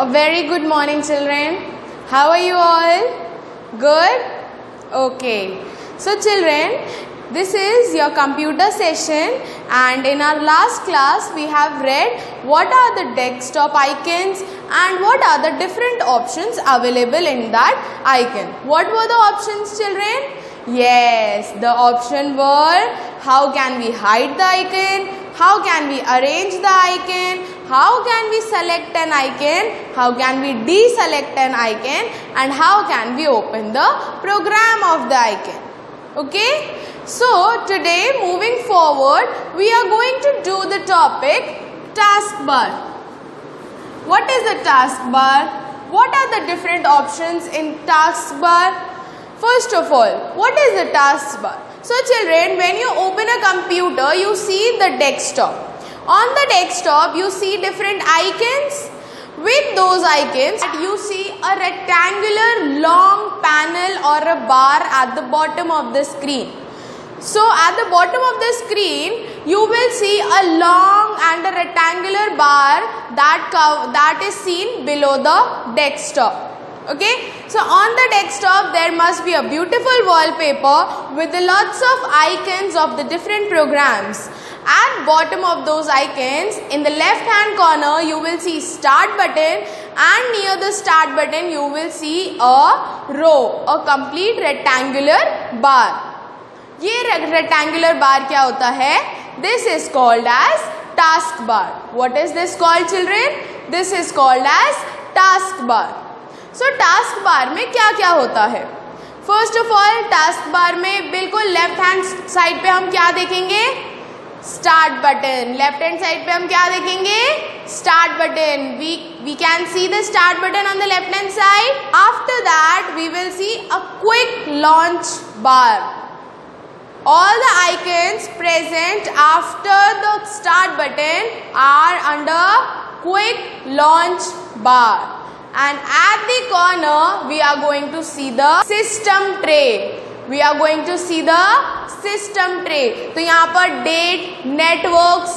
A very good morning, children. How are you all? Good? Okay. So children, this is your computer session, and in our last class we have read what are the desktop icons and what are the different options available in that icon. What were the options, children? Yes, the option were how can we hide the icon, how can we arrange the icon, how can we select an icon, how can we deselect an icon, and how can we open the program of the icon. Okay? So today, moving forward, we are going to do the topic taskbar. What is a taskbar? What are the different options in taskbar? First of all, what is a taskbar? So children, when you open a computer, you see the desktop. On the desktop, you see different icons. With those icons, you see a rectangular long panel or a bar at the bottom of the screen. So at the bottom of the screen, you will see a long and a rectangular bar that is seen below the desktop. Okay, so on the desktop there must be a beautiful wallpaper with lots of icons of the different programs. At bottom of those icons, in the left hand corner, you will see start button, and near the start button you will see a row, a complete rectangular bar. ये rectangular bar क्या होता है? This is called as taskbar. What is this called, children? This is called as taskbar. So taskbar में क्या क्या होता है? First of all, taskbar में बिल्कुल left hand side पे हम क्या देखेंगे? Start button. Left hand side पे हम क्या देखेंगे? Start button. We can see the start button on the left hand side. After that, we will see a quick launch bar. All the icons present after the start button are under quick launch bar. And at the corner, we are going to see the system tray. We are going to see the system tray. तो यहाँ पर date, networks,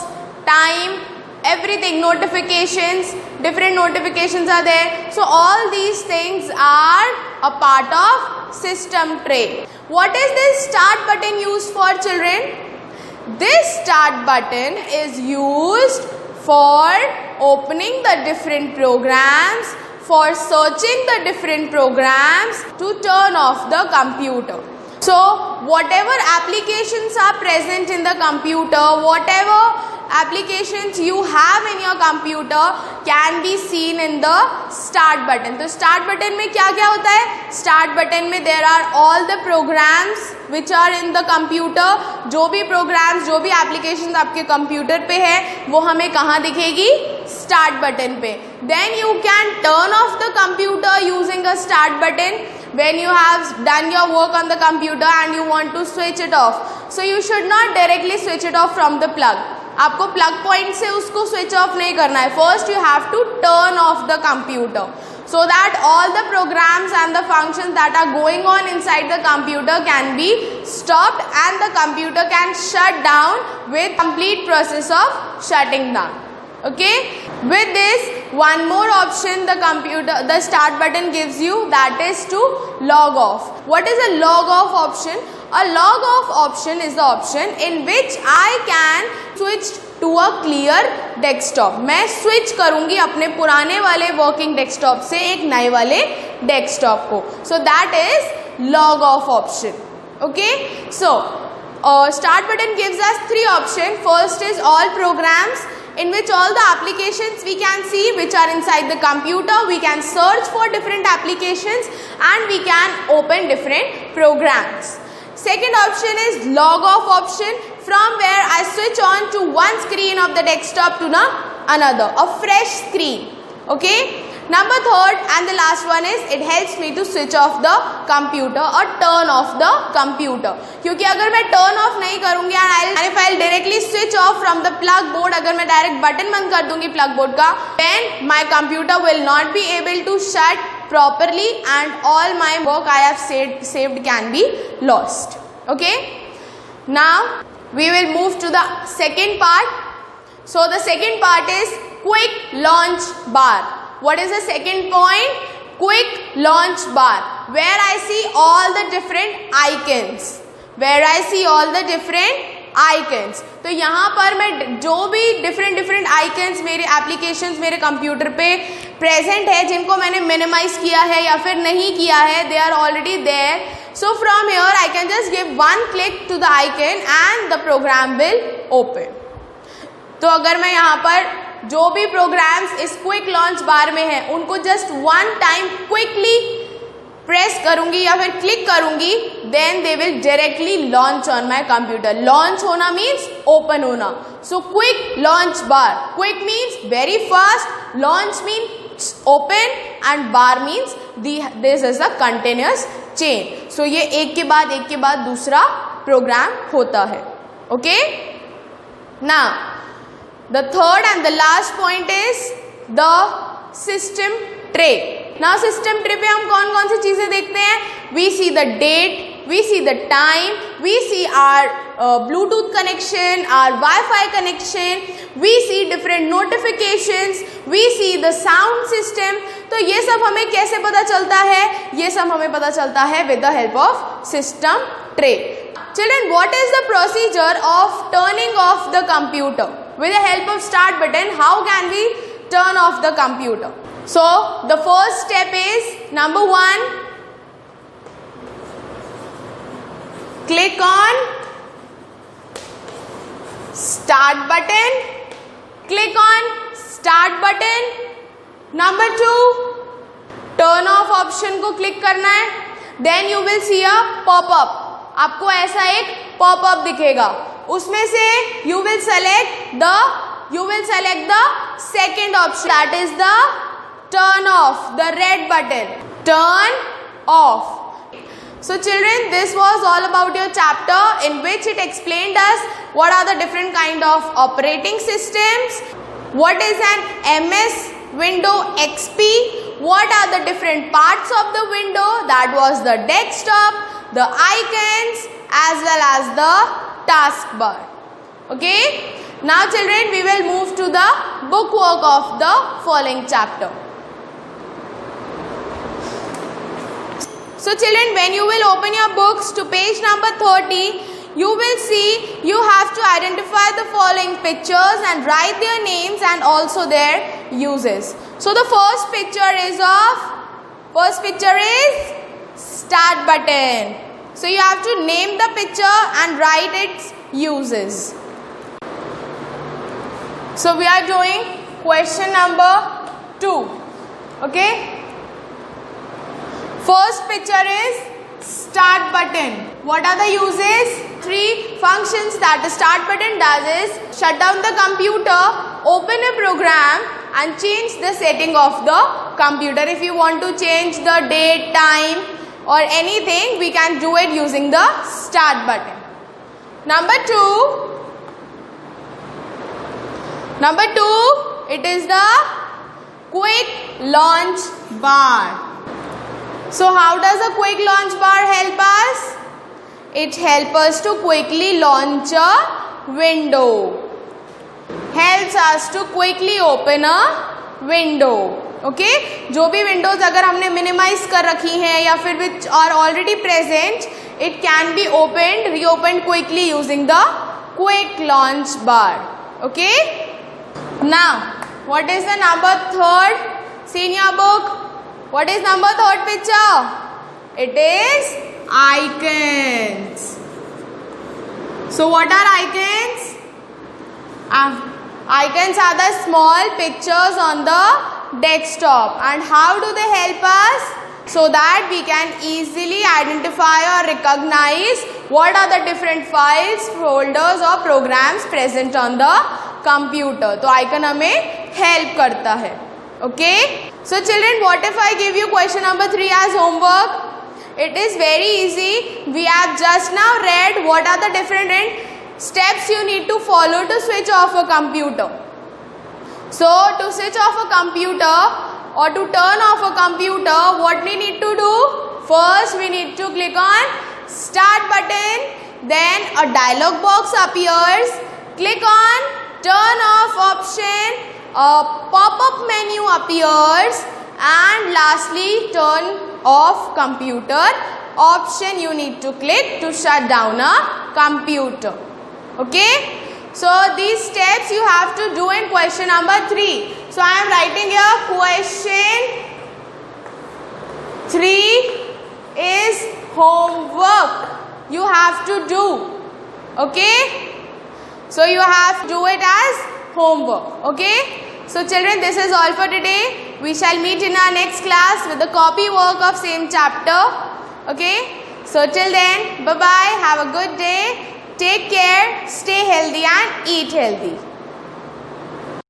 time, everything, notifications, different notifications are there. So all these things are a part of system tray. What is this start button used for, children? This start button is used for opening the different programs, for searching the different programs, to turn off the computer. So whatever applications are present in the computer, whatever applications you have in your computer can be seen in the start button. तो start button में क्या क्या होता है? Start button में there are all the programs which are in the computer. जो भी programs, जो भी applications आपके computer पे है, वो हमें कहाँ दिखेगी? Start button पे. Then you can turn off the computer using a start button. When you have done your work on the computer and you want to switch it off, so you should not directly switch it off from the plug. आपको plug point से उसको switch off नहीं करना है. First you have to turn off the computer so that all the programs and the functions that are going on inside the computer can be stopped and the computer can shut down with complete process of shutting down. Okay, with this one more option the start button gives you, that is to log off. What is a log off option? A log off option is the option in which I can switch to a clear desktop. मैं switch करूँगी अपने पुराने वाले working desktop से एक नए वाले desktop को. So that is log off option. Okay, so start button gives us three options. First is all programs, in which all the applications we can see which are inside the computer. We can search for different applications and we can open different programs. Second option is log off option, from where I switch on to one screen of the desktop to another, a fresh screen. Okay. Number third and the last one is it helps me to switch off the computer or turn off the computer. क्योंकि अगर मैं turn off नहीं करूँगी and if I'll directly switch off from the plug board, अगर मैं direct button बंद कर दूँगी plug board का, then my computer will not be able to shut properly and all my work I have saved can be lost. Okay. Now we will move to the second part. So the second part is quick launch bar. What is the second point? Quick launch bar, where I see all the different icons. Where I see all the different icons. तो यहाँ पर मैं जो भी different icons मेरे applications मेरे computer पे present है, जिनको मैंने मिनिमाइज किया है या फिर नहीं किया है, they are already there. So from here I can just give one click to the icon and the program will open. तो अगर मैं यहाँ पर जो भी प्रोग्राम्स इस क्विक लॉन्च बार में है उनको just one time quickly press करूंगी या फिर क्लिक करूंगी, then they will directly launch on my computer. Launch होना मीन्स ओपन होना. So quick launch bar, quick means very fast, launch means open and bar means this is a continuous chain. So ये एक के बाद दूसरा program होता है. Okay, now the third and the last point is the system tray. Now system tray पे हम कौन कौन सी चीजें देखते हैं? We see the date, we see the time, we see our Bluetooth connection, our WiFi connection, we see different notifications, we see the sound system. तो ये सब हमें कैसे पता चलता है? ये सब हमें पता चलता है with the help of system tray. Children, what is the procedure of turning off the computer? With the help of start button, how can we turn off the computer? So the first step is number 1, click on start button, click on start button. Number 2, turn off option को click करना है. Then you will see a pop-up. आपको ऐसा एक pop-up दिखेगा. उसमें से you will select the second option, that is the turn off, the red button. Turn off. So children, this was all about your chapter in which it explained us what are the different kind of operating systems, what is an MS Window XP, what are the different parts of the window, that was the desktop, the icons as well as the taskbar. Okay, now children, we will move to the bookwork of the following chapter. So children, when you will open your books to page number 30, you will see you have to identify the following pictures and write their names and also their uses. So the first picture is start button. So you have to name the picture and write its uses. So we are doing question number 2. Okay. First picture is start button. What are the uses? 3 functions that the start button does is shut down the computer, open a program and change the setting of the computer. If you want to change the date, time or anything, we can do it using the start button. Number 2, it is the quick launch bar. So how does a quick launch bar help us? It helps us to quickly launch a window. Helps us to quickly open a window. Okay? जो भी windows अगर हमने minimize कर रखी हैं या फिर which are already present, it can be reopened quickly using the quick launch bar. Okay? Now, what is the number 3rd? See in your book. What is number 3rd picture? It is icons. So what are icons? Icons are the small pictures on the desktop. And how do they help us? So that we can easily identify or recognize what are the different files, folders or programs present on the computer. तो icon हमें help करता है. Okay? So children, what if I give you question number 3 as homework? It is very easy. We have just now read what are the different steps you need to follow to switch off a computer. So to switch off a computer or to turn off a computer, what we need to do? First we need to click on start button, then a dialog box appears. Click on turn off option a pop-up menu appears, and lastly turn off computer option you need to click to shut down a computer. Okay, so these steps you have to do in question number 3. So I am writing here question 3 is homework you have to do. Okay, so you have to do it as homework. Okay, so children, this is all for today. We shall meet in our next class with the copy work of same chapter. Okay, so till then, bye bye, have a good day, take care, stay healthy and eat healthy.